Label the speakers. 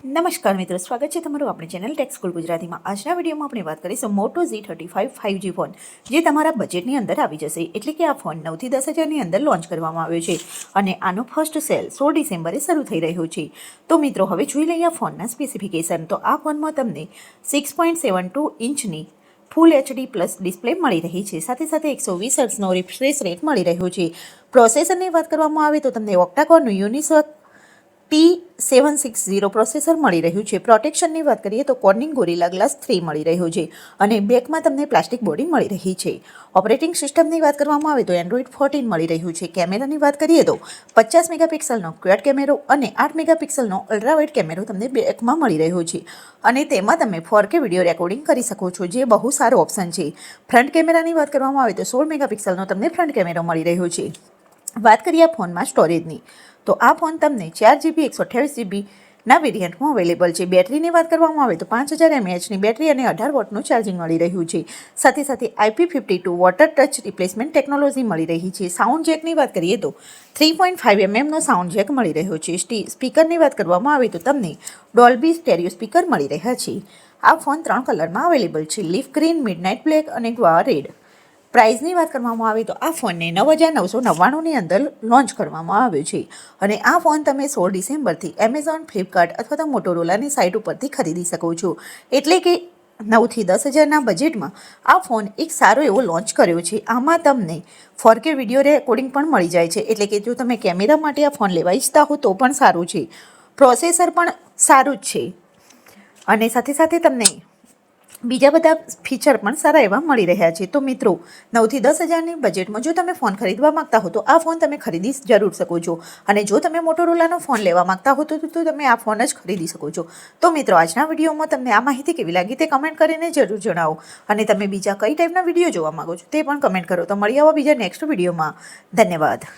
Speaker 1: નમસ્કાર મિત્રો, સ્વાગત છે તમારું આપણી ચેનલ ટેક સ્કૂલ ગુજરાતીમાં। આજના વિડીયોમાં આપણે વાત કરીશું મોટો Z35 5G ફોન, જે તમારા બજેટની અંદર આવી જશે। એટલે કે આ ફોન 9 થી 10 હજારની અંદર લોન્ચ કરવામાં આવ્યો છે અને આનો ફર્સ્ટ સેલ 16 ડિસેમ્બરે શરૂ થઈ રહ્યો છે। તો મિત્રો હવે જોઈ લઈએ આ ફોનના સ્પેસિફિકેશન। તો આ ફોનમાં તમને 6.72 ઇંચની ફૂલ HD પ્લસ ડિસ્પ્લે મળી રહી છે, સાથે સાથે 120 હર્ટ્ઝનો રિફ્રેશ રેટ મળી રહ્યો છે। પ્રોસેસરની વાત કરવામાં આવે તો તમને ઓક્ટાકોરનું યુનિસોક T760 પ્રોસેસર મળી રહ્યું છે। પ્રોટેક્શનની વાત કરીએ તો કોર્નિંગ ગોરિલા ગ્લાસ 3 મળી રહ્યો છે અને બેકમાં તમને પ્લાસ્ટિક બોડી મળી રહી છે। ઓપરેટિંગ સિસ્ટમની વાત કરવામાં આવે તો એન્ડ્રોઇડ 14 મળી રહ્યું છે। કેમેરાની વાત કરીએ તો 50 મેગાપિક્સલનો ક્વાડ કેમેરો અને 8 મેગાપિક્સલનો અલ્ટ્રાવાઇડ કેમેરો તમને બેકમાં મળી રહ્યો છે અને તેમાં તમે 4K વિડીયો રેકોર્ડિંગ કરી શકો છો, જે બહુ સારો ઓપ્શન છે। ફ્રન્ટ કેમેરાની વાત કરવામાં આવે તો 16 મેગાપિક્સલનો તમને ફ્રન્ટ કેમેરો મળી રહ્યો છે। વાત કરીએ ફોનમાં સ્ટોરેજની, તો આ ફોન તમને 4GB 128GB ના વેરિયન્ટમાં અવેલેબલ છે। બેટરીની વાત કરવામાં આવે તો 5000 mAhની બેટરી અને 18 વોટનું ચાર્જિંગ મળી રહ્યું છે। સાથે સાથે IP52 water touch replacement technology મળી રહી છે। સાઉન્ડ જેકની વાત કરીએ તો 3.5 mmનો સાઉન્ડ જેક મળી રહ્યો છે। સ્પીકરની વાત કરવામાં આવે તો તમને ડોલ્બી સ્ટેરિયો સ્પીકર મળી રહ્યા છે। આ ફોન 3 કલરમાં અવેલેબલ છે, લીફ ગ્રીન, મિડનાઇટ બ્લેક અને ગ્વા રેડ। પ્રાઇઝની વાત કરવામાં આવે તો આ ફોનને 9999ની અંદર લોન્ચ કરવામાં આવ્યો છે અને આ ફોન તમે 16 ડિસેમ્બરથી એમેઝોન, ફ્લિપકાર્ટ અથવા તો મોટોરોલાની સાઇટ ઉપરથી ખરીદી શકો છો। એટલે કે 9 થી 10 હજારના બજેટમાં આ ફોન એક સારો એવો લોન્ચ કર્યો છે। આમાં તમને 4K વિડીયો રેકોર્ડિંગ પણ મળી જાય છે, એટલે કે જો તમે કેમેરા માટે આ ફોન લેવા ઈચ્છતા હો તો પણ સારું છે। પ્રોસેસર પણ સારું જ છે અને સાથે સાથે તમને બીજા બધા ફીચર પણ સારા એવા મળી રહ્યા છે। તો મિત્રો 9 થી 10 હજારની બજેટમાં જો તમે ફોન ખરીદવા માંગતા હો તો આ ફોન તમે ખરીદી જરૂર શકો છો અને જો તમે મોટોરોલાનો ફોન લેવા માંગતા હો તો તમે આ ફોન જ ખરીદી શકો છો। તો મિત્રો આજના વિડીયોમાં તમને આ માહિતી કેવી લાગી તે કમેન્ટ કરીને જરૂર જણાવો અને તમે બીજા કઈ ટાઈપના વિડીયો જોવા માંગો છો તે પણ કમેન્ટ કરો। તો મળી આવો બીજા નેક્સ્ટ વિડીયોમાં। ધન્યવાદ।